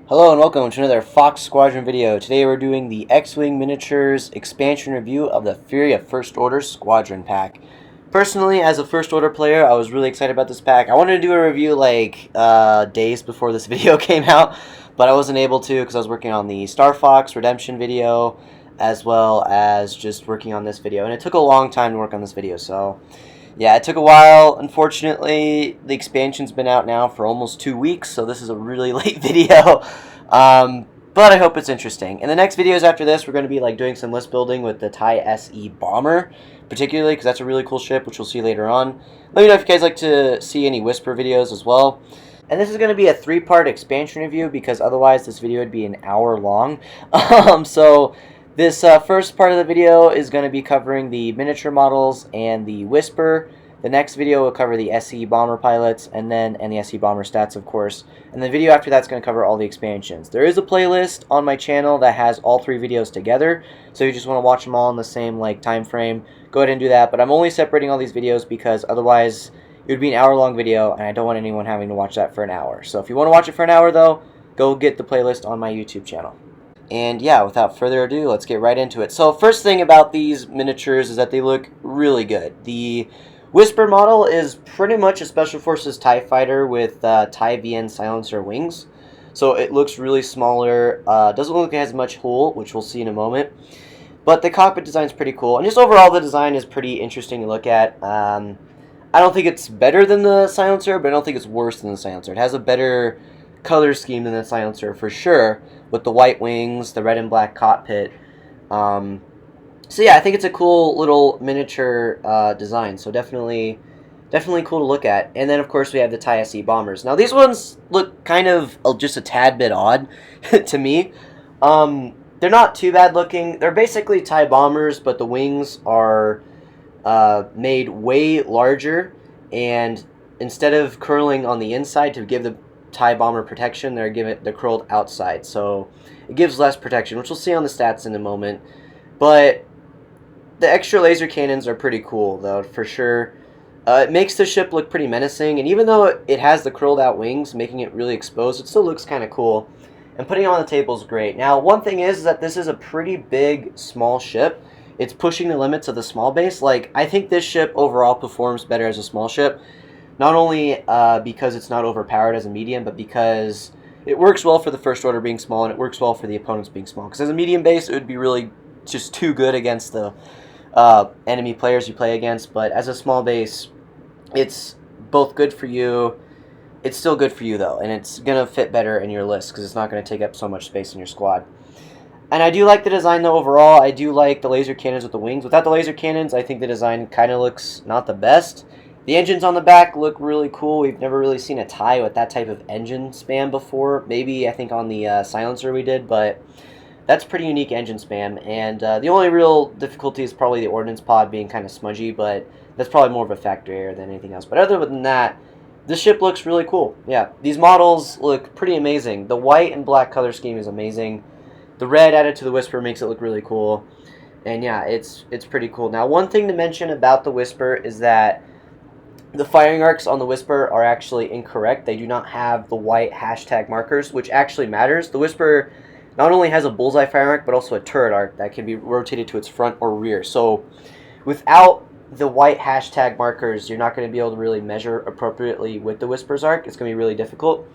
Hello and welcome to another Fox Squadron video. Today we're doing the X-Wing Miniatures expansion review of the Fury of First Order Squadron pack. Personally, as a First Order player, I was really excited about this pack. I wanted to do a review like days before this video came out, but I wasn't able to because I was working on the Star Fox Redemption video as well as just working on this video. And it took a long time to work on this video, so yeah, it took a while. Unfortunately, the expansion's been out now for almost 2 weeks, so this is a really late video. But I hope it's interesting. In the next videos after this, we're going to be like doing some list building with the TIE SE Bomber, particularly because that's a really cool ship, which we'll see later on. Let me know if you guys like to see any Whisper videos as well. And this is going to be a 3-part expansion review because otherwise this video would be an hour long. This first part of the video is going to be covering the miniature models and the Whisper. The next video will cover the SE Bomber pilots and the SE Bomber stats, of course. And the video after that's going to cover all the expansions. There is a playlist on my channel that has all 3 videos together. So if you just want to watch them all in the same time frame, go ahead and do that. But I'm only separating all these videos because otherwise it would be an hour-long video, and I don't want anyone having to watch that for an hour. So if you want to watch it for an hour, though, go get the playlist on my YouTube channel. And yeah, without further ado, let's get right into it. So first thing about these miniatures is that they look really good. The Whisper model is pretty much a Special Forces TIE fighter with TIE VN silencer wings. So it looks really smaller, doesn't look like it has much hull, which we'll see in a moment. But the cockpit design is pretty cool, and just overall the design is pretty interesting to look at. I don't think it's better than the silencer, but I don't think it's worse than the silencer. It has a better color scheme than the silencer for sure, with the white wings, the red and black cockpit. So yeah, I think it's a cool little miniature design. So definitely cool to look at. And then of course we have the TIE SE bombers. Now these ones look kind of just a tad bit odd to me. They're not too bad looking. They're basically TIE bombers, but the wings are made way larger, and instead of curling on the inside to give the TIE bomber protection, they're curled outside, so it gives less protection, which we'll see on the stats in a moment. But the extra laser cannons are pretty cool, though, for sure. It makes the ship look pretty menacing, and even though it has the curled out wings, making it really exposed, it still looks kind of cool. And putting it on the table is great. Now, one thing is that this is a pretty big, small ship. It's pushing the limits of the small base. I think this ship overall performs better as a small ship. Not only because it's not overpowered as a medium, but because it works well for the First Order being small, and it works well for the opponents being small. Because as a medium base, it would be really just too good against the enemy players you play against. But as a small base, it's both good for you. It's still good for you, though, and it's going to fit better in your list because it's not going to take up so much space in your squad. And I do like the design, though, overall. I do like the laser cannons with the wings. Without the laser cannons, I think the design kind of looks not the best. The engines on the back look really cool. We've never really seen a TIE with that type of engine spam before. Maybe, I think, on the silencer we did, but that's pretty unique engine spam. And the only real difficulty is probably the ordnance pod being kind of smudgy, but that's probably more of a factory error than anything else. But other than that, this ship looks really cool. Yeah, these models look pretty amazing. The white and black color scheme is amazing. The red added to the Whisper makes it look really cool. And yeah, it's pretty cool. Now, one thing to mention about the Whisper is that the firing arcs on the Whisper are actually incorrect. They do not have the white hashtag markers, which actually matters. The Whisper not only has a bullseye firing arc, but also a turret arc that can be rotated to its front or rear. So without the white hashtag markers, you're not going to be able to really measure appropriately with the Whisper's arc. It's going to be really difficult.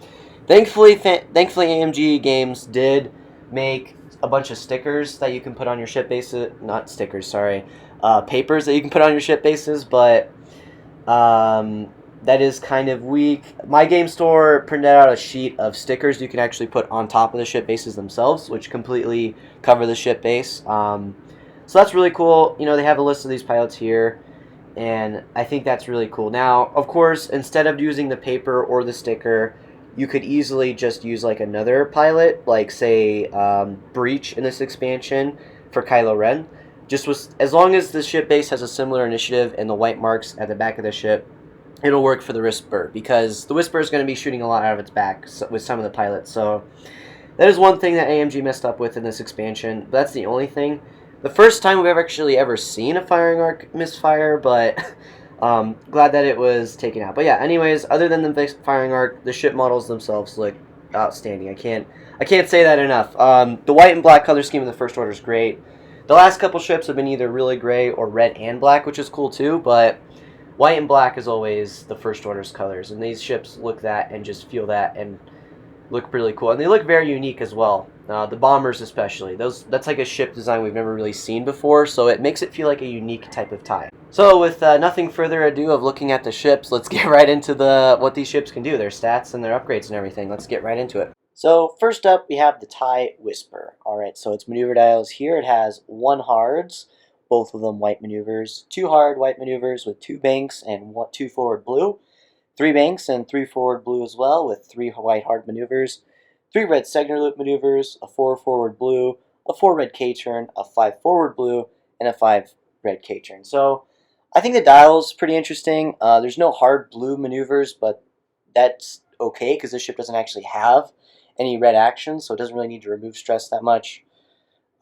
Thankfully AMG Games did make a bunch of stickers that you can put on your ship bases. Not stickers, sorry. Papers that you can put on your ship bases, but that is kind of weak. My game store printed out a sheet of stickers you can actually put on top of the ship bases themselves, which completely cover the ship base. So that's really cool. You know, they have a list of these pilots here, and I think that's really cool. Now, of course, instead of using the paper or the sticker, you could easily just use another pilot, say Breach in this expansion for Kylo Ren. As long as the ship base has a similar initiative and the white marks at the back of the ship, it'll work for the Whisper, because the Whisper is going to be shooting a lot out of its back with some of the pilots. So that is one thing that AMG messed up with in this expansion. But that's the only thing. The first time we've ever seen a firing arc misfire, but glad that it was taken out. But yeah, anyways, other than the firing arc, the ship models themselves look outstanding. I can't say that enough. The white and black color scheme of the First Order is great. The last couple ships have been either really gray or red and black, which is cool too, but white and black is always the First Order's colors, and these ships look that and just feel that and look really cool. And they look very unique as well. The bombers especially. That's like a ship design we've never really seen before, so it makes it feel like a unique type of TIE. So with nothing further ado of looking at the ships, let's get right into what these ships can do, their stats and their upgrades and everything. Let's get right into it. So first up, we have the TIE Whisper. Alright, so its maneuver dials here. It has 1 hards, both of them white maneuvers, 2 hard white maneuvers with 2 banks and 2 forward blue, 3 banks and 3 forward blue as well with 3 white hard maneuvers, 3 red Segner loop maneuvers, a 4 forward blue, a 4 red K-turn, a 5 forward blue, and a 5 red K-turn. So I think the dial's pretty interesting. There's no hard blue maneuvers, but that's okay because this ship doesn't actually have any red action, so it doesn't really need to remove stress that much.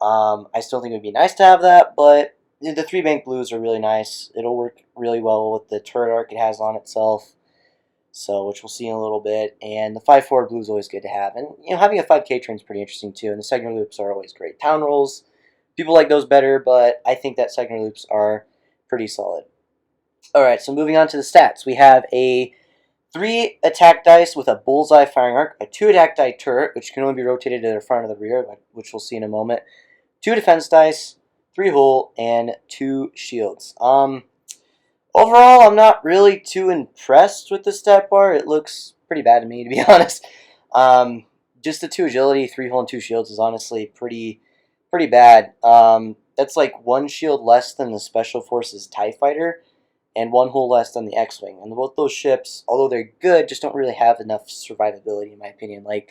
I still think it would be nice to have that, but the 3 bank blues are really nice. It'll work really well with the turret arc it has on itself, so which we'll see in a little bit. And the 5 forward blue is always good to have, and having a 5 K turn is pretty interesting too. And the Segner loops are always great. Town rolls, people like those better, but I think that Segner loops are pretty solid. All right, so moving on to the stats, we have a 3 attack dice with a bullseye firing arc, a 2 attack die turret, which can only be rotated to the front or the rear, which we'll see in a moment, 2 defense dice, 3 hull, and 2 shields. Overall, I'm not really too impressed with the stat bar. It looks pretty bad to me, to be honest. Just the 2 agility, 3 hull, and 2 shields is honestly pretty bad. That's like 1 shield less than the Special Forces TIE Fighter, and 1 hull less than the X-Wing. And both those ships, although they're good, just don't really have enough survivability, in my opinion. Like,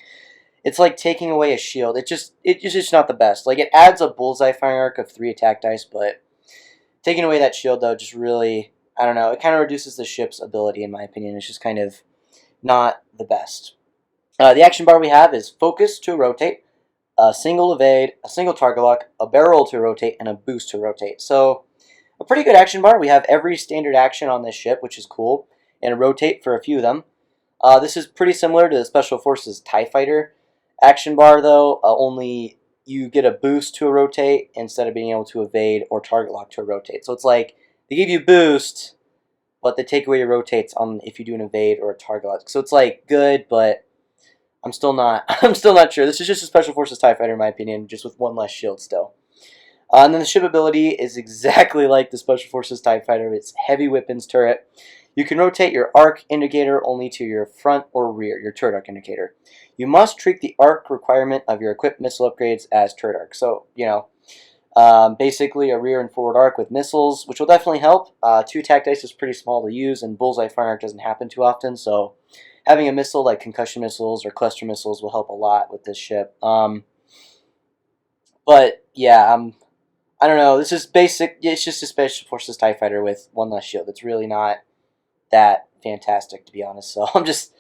it's like taking away a shield. It's just not the best. Like, it adds a bullseye firing arc of 3 attack dice, but taking away that shield, though, just really, I don't know, it kind of reduces the ship's ability, in my opinion. It's just kind of not the best. The action bar we have is focus to rotate, a single evade, a single target lock, a barrel to rotate, and a boost to rotate. So a pretty good action bar. We have every standard action on this ship, which is cool, and a rotate for a few of them. This is pretty similar to the Special Forces TIE Fighter action bar, though, only you get a boost to a rotate instead of being able to evade or target lock to a rotate. So it's like they give you boost, but they take away your rotates on if you do an evade or a target lock. So it's like good, but I'm still not sure. This is just a Special Forces TIE Fighter, in my opinion, just with 1 less shield still. And then the ship ability is exactly like the Special Forces TIE Fighter. It's heavy weapons turret. You can rotate your arc indicator only to your front or rear, your turret arc indicator. You must treat the arc requirement of your equipped missile upgrades as turret arc. So, basically a rear and forward arc with missiles, which will definitely help. 2 attack dice is pretty small to use, and bullseye firing arc doesn't happen too often, so having a missile like concussion missiles or cluster missiles will help a lot with this ship. But, yeah, I don't know. This is basic. It's just a Special Forces TIE Fighter with 1 less shield. It's really not that fantastic, to be honest. So I'm just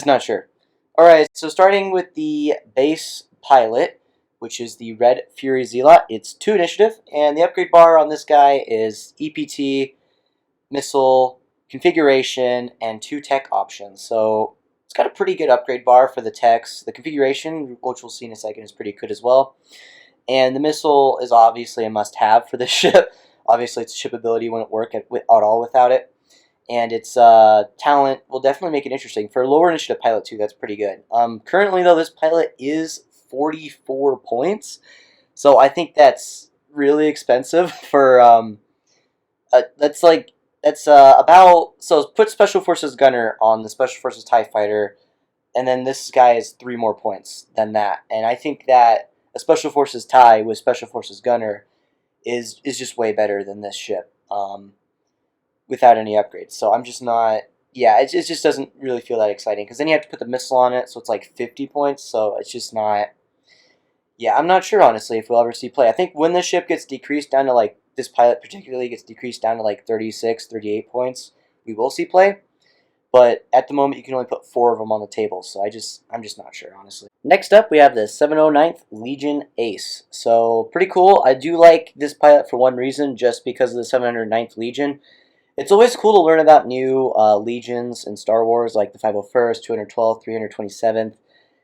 not sure. All right. So starting with the base pilot, which is the Red Fury Zealot. It's 2 initiative, and the upgrade bar on this guy is EPT, missile, configuration, and 2 tech options. So it's got a pretty good upgrade bar for the techs. The configuration, which we'll see in a second, is pretty good as well. And the missile is obviously a must-have for this ship. Obviously, its ship ability wouldn't work at all without it. And its talent will definitely make it interesting. For a lower initiative pilot, too, that's pretty good. Currently, though, this pilot is 44 points. So I think that's really expensive for... So put Special Forces Gunner on the Special Forces TIE Fighter, and then this guy is 3 more points than that. And I think that a Special Forces TIE with Special Forces Gunner is just way better than this ship without any upgrades. So I'm just not... Yeah, it just doesn't really feel that exciting, because then you have to put the missile on it, so it's like 50 points, so it's just not... Yeah, I'm not sure, honestly, if we'll ever see play. I think when the ship gets decreased down to, like, this pilot particularly gets decreased down to, like, 36, 38 points, we will see play. But at the moment, you can only put 4 of them on the table, so I'm just not sure, honestly. Next up, we have the 709th Legion Ace. So, pretty cool. I do like this pilot for one reason, just because of the 709th Legion. It's always cool to learn about new legions in Star Wars, like the 501st, 212th, 327th.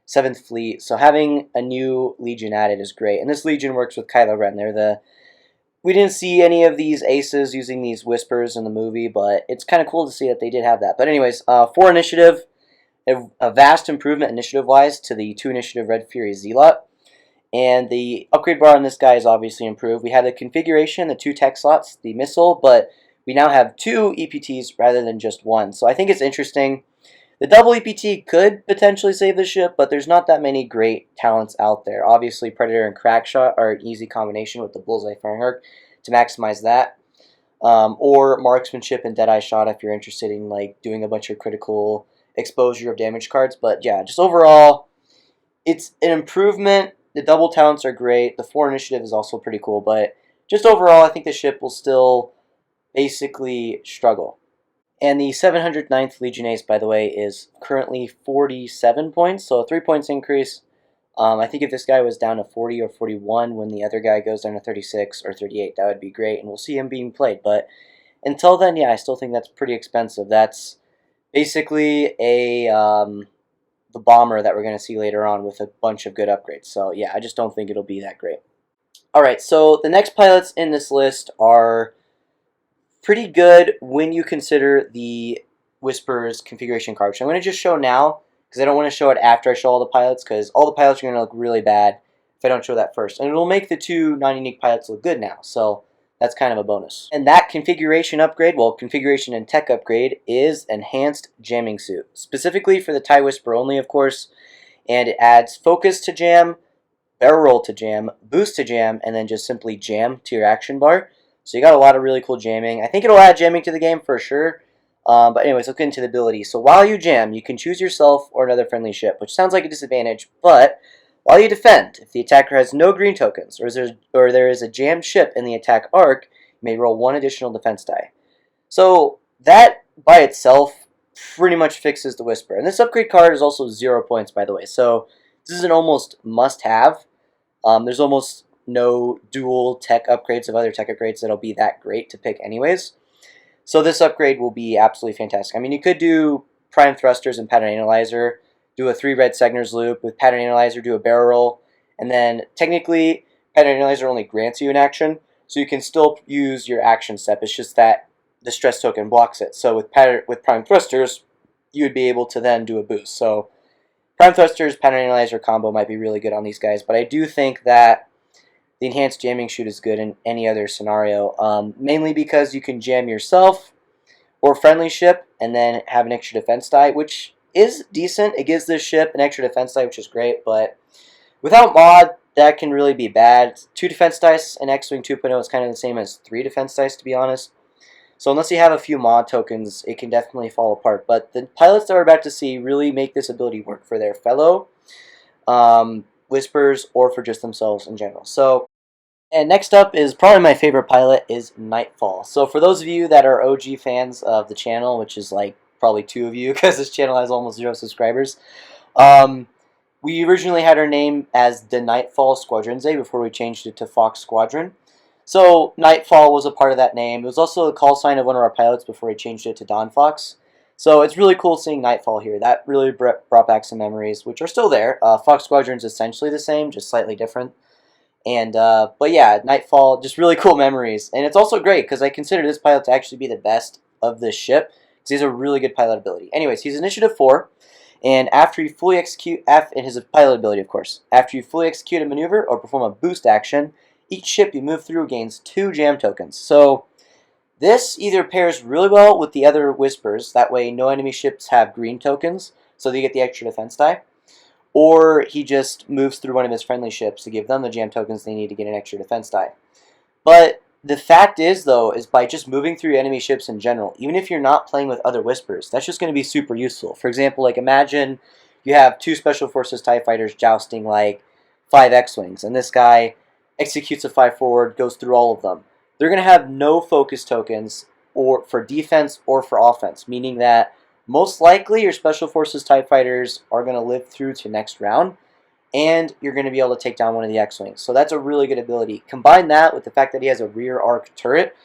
7th Fleet. So having a new Legion added is great. And this Legion works with Kylo Ren. We didn't see any of these aces using these whispers in the movie, but it's kind of cool to see that they did have that. But anyways, 4 initiative, a vast improvement initiative-wise to the 2 initiative Red Fury Zealot. And the upgrade bar on this guy is obviously improved. We have the configuration, the 2 tech slots, the missile, but we now have 2 EPTs rather than just 1. So I think it's interesting. The double EPT could potentially save the ship, but there's not that many great talents out there. Obviously, Predator and Crackshot are an easy combination with the Bullseye Firing Arc to maximize that. Or Marksmanship and Deadeye Shot if you're interested in like doing a bunch of critical exposure of damage cards. But yeah, just overall, it's an improvement. The double talents are great. The 4 initiative is also pretty cool. But just overall, I think the ship will still basically struggle. And the 709th Legion Ace, by the way, is currently 47 points, so a 3 points increase. I think if this guy was down to 40 or 41 when the other guy goes down to 36 or 38, that would be great, and we'll see him being played. But until then, yeah, I still think that's pretty expensive. That's basically the bomber that we're going to see later on with a bunch of good upgrades. So yeah, I just don't think it'll be that great. Alright, so the next pilots in this list are pretty good when you consider the Whisper's configuration card, which I'm going to just show now because I don't want to show it after I show all the pilots, because all the pilots are going to look really bad if I don't show that first. And it'll make the 2 non-unique pilots look good now, so that's kind of a bonus. And that configuration upgrade, well, configuration and tech upgrade, is Enhanced Jamming Suit. Specifically for the TIE Whisper only, of course, and it adds Focus to Jam, Barrel Roll to Jam, Boost to Jam, and then just simply Jam to your action bar. So you got a lot of really cool jamming. I think it'll add jamming to the game for sure. But anyways, look into the ability. So while you jam, you can choose yourself or another friendly ship, which sounds like a disadvantage, but while you defend, if the attacker has no green tokens, or there is a jammed ship in the attack arc, you may roll 1 additional defense die. So that by itself pretty much fixes the Whisper. And this upgrade card is also 0 points, by the way. So this is an almost must-have. There's almost no dual tech upgrades of other tech upgrades that'll be that great to pick anyways. So this upgrade will be absolutely fantastic. I mean, you could do Prime Thrusters and Pattern Analyzer, do a 3 red Segner's Loop with Pattern Analyzer, do a barrel roll, and then technically Pattern Analyzer only grants you an action, so you can still use your action step. It's just that the stress token blocks it. So with Prime Thrusters, you would be able to then do a boost. So Prime Thrusters, Pattern Analyzer combo might be really good on these guys, but I do think that the Enhanced Jamming Shoot is good in any other scenario, mainly because you can jam yourself or friendly ship and then have an extra defense die, which is decent. It gives this ship an extra defense die, which is great, but without mod, that can really be bad. 2 defense dice in X-Wing 2.0 is kind of the same as 3 defense dice, to be honest. So unless you have a few mod tokens, it can definitely fall apart. But the pilots that we're about to see really make this ability work for their fellow Whispers or for just themselves in general. So, and next up is probably my favorite pilot, is Nightfall. So for those of you that are OG fans of the channel, which is like probably 2 of you because this channel has almost 0 subscribers, we originally had her name as the Nightfall Squadronze before we changed it to Fox Squadron. So Nightfall was a part of that name. It was also a call sign of one of our pilots before we changed it to Dawn Fox. So it's really cool seeing Nightfall here. That really brought back some memories, which are still there. Fox Squadron's essentially the same, just slightly different. And but yeah, Nightfall, just really cool memories. And it's also great because I consider this pilot to actually be the best of this ship because he has a really good pilot ability. Anyways, he's Initiative 4, and after you fully execute, in his pilot ability, of course, after you fully execute a maneuver or perform a boost action, each ship you move through gains 2 jam tokens. So this either pairs really well with the other Whispers, that way no enemy ships have green tokens, so they get the extra defense die, or he just moves through one of his friendly ships to give them the jam tokens they need to get an extra defense die. But the fact is, though, is by just moving through enemy ships in general, even if you're not playing with other Whispers, that's just going to be super useful. For example, like imagine you have 2 Special Forces TIE Fighters jousting like 5 X-Wings, and this guy executes a 5 forward, goes through all of them. They're going to have no focus tokens or for defense or for offense, meaning that most likely your Special Forces TIE Fighters are going to live through to next round, and you're going to be able to take down one of the X-Wings. So that's a really good ability. Combine that with the fact that he has a rear arc turret,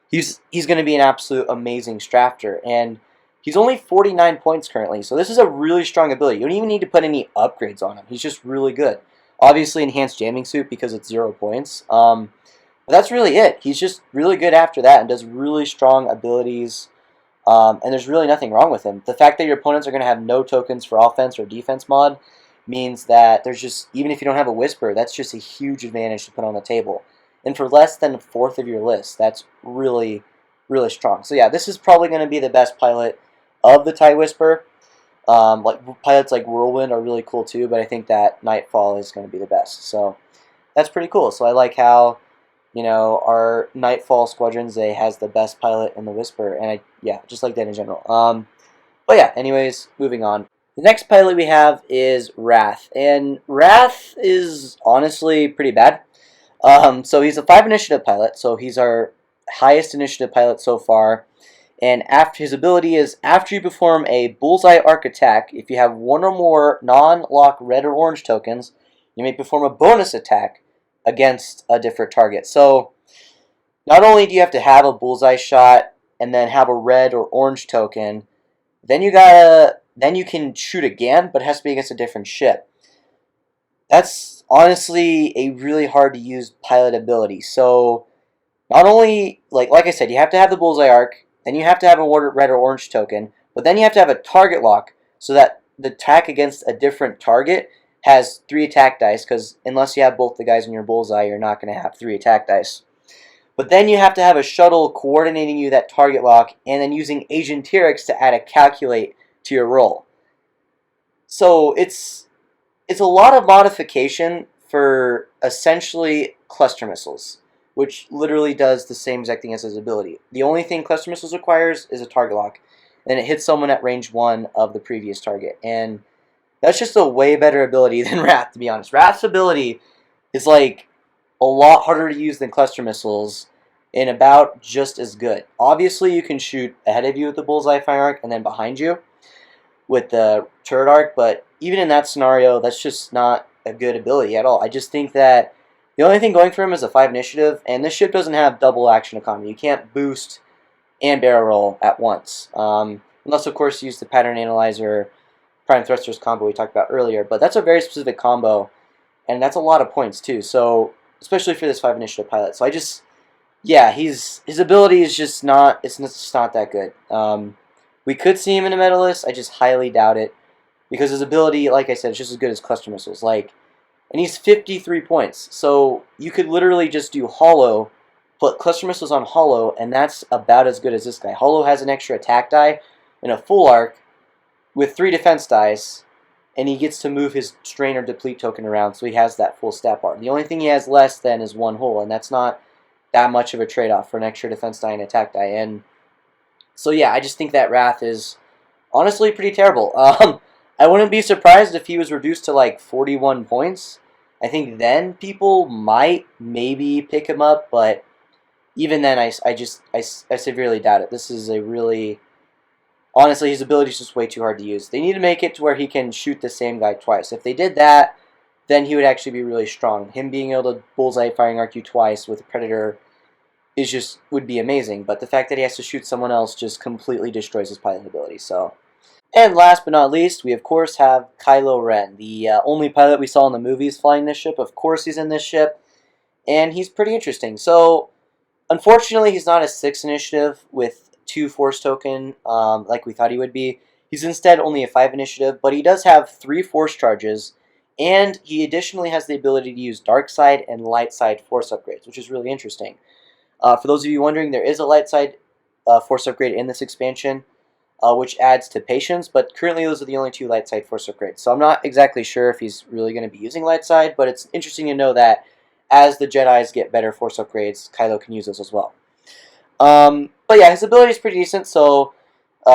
he's going to be an absolute amazing Strafter. And He's only 49 points currently, so this is a really strong ability. You don't even need to put any upgrades on him. He's just really good. Obviously, enhanced jamming suit because it's 0 points. But that's really it. He's just really good after that and does really strong abilities. And there's really nothing wrong with him. The fact that your opponents are going to have no tokens for offense or defense mod means that there's just, even if you don't have a Whisper, that's just a huge advantage to put on the table. And for less than a fourth of your list, that's really, really strong. So yeah, this is probably going to be the best pilot of the TIE Whisper. Like pilots like Whirlwind are really cool too, but I think that Nightfall is going to be the best. So that's pretty cool. So I like how, you know, our Nightfall Squadrons has the best pilot in the Whisper, and yeah, just like that in general. But yeah, anyways, moving on. The next pilot we have is Wrath, and Wrath is honestly pretty bad. So he's a 5 initiative pilot, so he's our highest initiative pilot so far. And after his ability is after you perform a bullseye arc attack, if you have one or more non-lock red or orange tokens, you may perform a bonus attack against a different target. So not only do you have to have a bullseye shot and then have a red or orange token, then you can shoot again, but it has to be against a different ship. That's honestly a really hard to use pilot ability. So not only, like I said, you have to have the bullseye arc, then you have to have a red or orange token, but then you have to have a target lock so that the attack against a different target has 3 attack dice, because unless you have both the guys in your bullseye, you're not going to have 3 attack dice. But then you have to have a shuttle coordinating you that target lock, and then using Agenterics to add a calculate to your roll. So it's a lot of modification for essentially cluster missiles, which literally does the same exact thing as his ability. The only thing cluster missiles requires is a target lock, and it hits someone at range 1 of the previous target. And that's just a way better ability than Wrath, to be honest. Wrath's ability is like a lot harder to use than cluster missiles and about just as good. Obviously, you can shoot ahead of you with the bullseye fire arc and then behind you with the turret arc, but even in that scenario, that's just not a good ability at all. I just think that the only thing going for him is a 5 initiative, and this ship doesn't have double action economy. You can't boost and barrel roll at once. Unless, of course, you use the pattern analyzer prime thrusters combo we talked about earlier, but that's a very specific combo, and that's a lot of points too, so especially for this 5 initiative pilot. So yeah, his ability is just not, it's just not that good. We could see him in a medalist, I just highly doubt it, because his ability, like I said, is just as good as cluster missiles. And he's 53 points, so you could literally just do Hollow, put cluster missiles on Hollow, and that's about as good as this guy. Hollow has an extra attack die and a full arc with 3 defense dice, and he gets to move his strain or deplete token around, so he has that full stat bar. The only thing he has less than is 1 hull, and that's not that much of a trade-off for an extra defense die and attack die. And so yeah, I just think that Wrath is honestly pretty terrible. I wouldn't be surprised if he was reduced to like 41 points. I think then people might maybe pick him up, but even then I severely doubt it. This is a really, honestly, his ability is just way too hard to use. They need to make it to where he can shoot the same guy twice. If they did that, then he would actually be really strong. Him being able to bullseye firing arc you twice with a Predator would be amazing. But the fact that he has to shoot someone else just completely destroys his pilot ability. So, and last but not least, we of course have Kylo Ren, the only pilot we saw in the movies flying this ship. Of course he's in this ship, and he's pretty interesting. So, unfortunately, he's not a 6 initiative with 2 force token like we thought he would be. He's instead only a 5 initiative, but he does have 3 force charges, and he additionally has the ability to use dark side and light side force upgrades, which is really interesting. For those of you wondering, there is a light side force upgrade in this expansion, which adds to patience, but currently those are the only 2 light side force upgrades. So I'm not exactly sure if he's really going to be using light side, but it's interesting to know that as the Jedis get better force upgrades, Kylo can use those as well. But yeah, his ability is pretty decent, so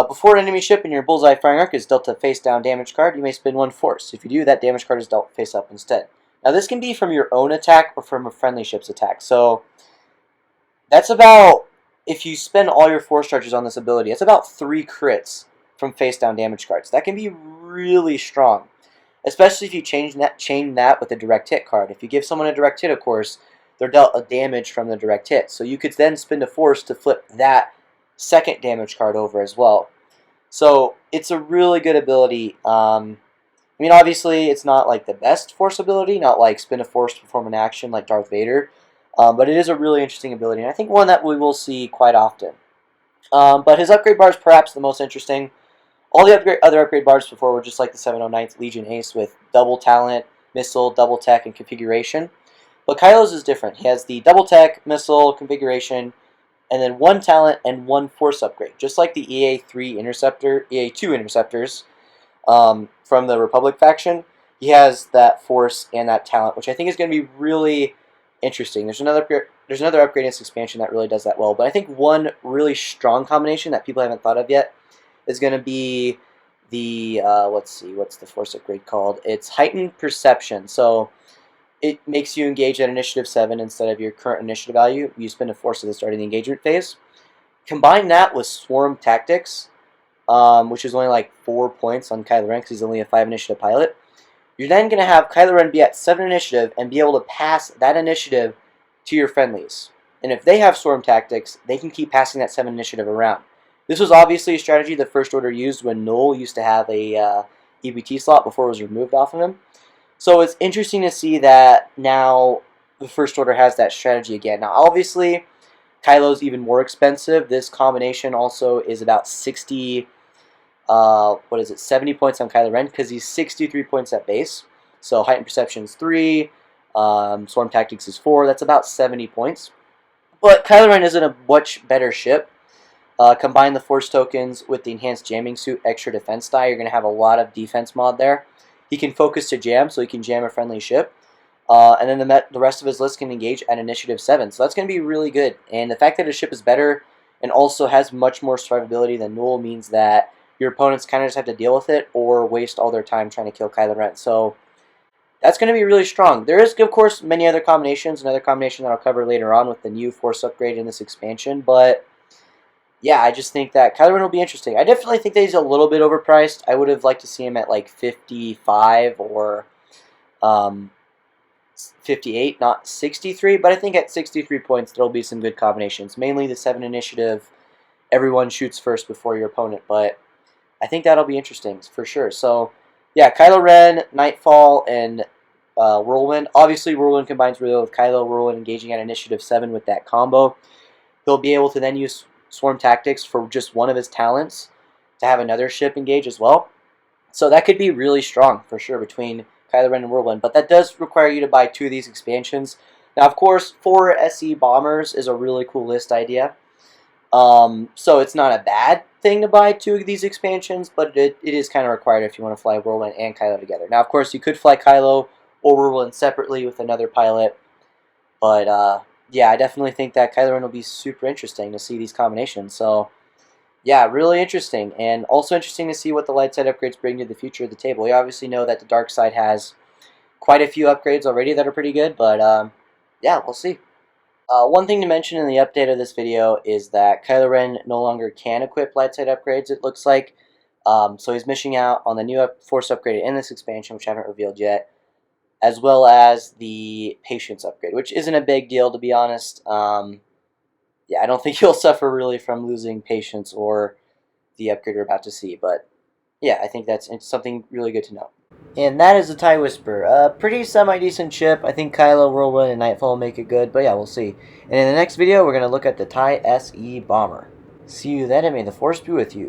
before an enemy ship in your bullseye firing arc is dealt a face-down damage card, you may spend 1 force. If you do, that damage card is dealt face-up instead. Now this can be from your own attack or from a friendly ship's attack, so that's about, if you spend all your force charges on this ability, it's about 3 crits from face-down damage cards. That can be really strong, especially if you chain that with a direct hit card. If you give someone a direct hit, of course, they're dealt a damage from the direct hit. So you could then spend a force to flip that second damage card over as well. So it's a really good ability. I mean, obviously, it's not like the best Force ability, not like spin a Force to perform an action like Darth Vader, but it is a really interesting ability, and I think one that we will see quite often. But his upgrade bar is perhaps the most interesting. All the other upgrade bars before were just like the 709th Legion Ace with double talent, missile, double tech, and configuration. But Kylo's is different. He has the double tech, missile, configuration, and then one talent and one force upgrade, just like the EA3 interceptor, EA2 interceptors from the Republic faction. He has that force and that talent, which I think is going to be really interesting. There's another upgrade in this expansion that really does that well, but I think one really strong combination that people haven't thought of yet is going to be the let's see, what's the force upgrade called? It's heightened perception. So it makes you engage at initiative 7 instead of your current initiative value. You spend a force at the start of the engagement phase. Combine that with swarm tactics, which is only like 4 points on Kylo Ren because he's only a 5 initiative pilot. You're then going to have Kylo Ren be at 7 initiative and be able to pass that initiative to your friendlies. And if they have swarm tactics, they can keep passing that 7 initiative around. This was obviously a strategy the First Order used when Null used to have a EBT slot before it was removed off of him. So it's interesting to see that now the First Order has that strategy again. Now, obviously, Kylo's even more expensive. This combination also is about 70 points on Kylo Ren because he's 63 points at base. So heightened perception is 3, swarm tactics is 4. That's about 70 points. But Kylo Ren is in a much better ship. Combine the force tokens with the enhanced jamming suit extra defense die. You're going to have a lot of defense mod there. He can focus to jam, so he can jam a friendly ship. And then the rest of his list can engage at initiative 7. So that's going to be really good. And the fact that his ship is better and also has much more survivability than Null means that your opponents kind of just have to deal with it or waste all their time trying to kill Kylo Ren. So that's going to be really strong. There is, of course, many other combinations. Another combination that I'll cover later on with the new force upgrade in this expansion. But yeah, I just think that Kylo Ren will be interesting. I definitely think that he's a little bit overpriced. I would have liked to see him at like 55 or 58, not 63. But I think at 63 points, there'll be some good combinations. Mainly the 7 initiative, everyone shoots first before your opponent. But I think that'll be interesting for sure. So yeah, Kylo Ren, Nightfall, and Whirlwind. Obviously, Whirlwind combines really well with Kylo. Whirlwind engaging at initiative 7 with that combo. He'll be able to then use swarm tactics for just one of his talents to have another ship engage as well. So that could be really strong for sure between Kylo Ren and Whirlwind. But that does require you to buy 2 of these expansions. Now, of course, 4 SE bombers is a really cool list idea. So it's not a bad thing to buy 2 of these expansions, but it is kind of required if you want to fly Whirlwind and Kylo together. Now, of course, you could fly Kylo or Whirlwind separately with another pilot, but yeah, I definitely think that Kylo Ren will be super interesting to see these combinations. So yeah, really interesting, and also interesting to see what the light side upgrades bring to the future of the table. We obviously know that the dark side has quite a few upgrades already that are pretty good, but yeah, we'll see. One thing to mention in the update of this video is that Kylo Ren no longer can equip light side upgrades, it looks like. So he's missing out on the new force upgrade in this expansion, which I haven't revealed yet, as well as the patience upgrade, which isn't a big deal, to be honest. Yeah, I don't think he'll suffer really from losing patience or the upgrade we're about to see, but yeah, I think it's something really good to know. And that is the TIE Whisper. A pretty semi-decent ship. I think Kylo, Whirlwind, and Nightfall will make it good, but yeah, we'll see. And in the next video, we're going to look at the TIE SE Bomber. See you then, and may the Force be with you.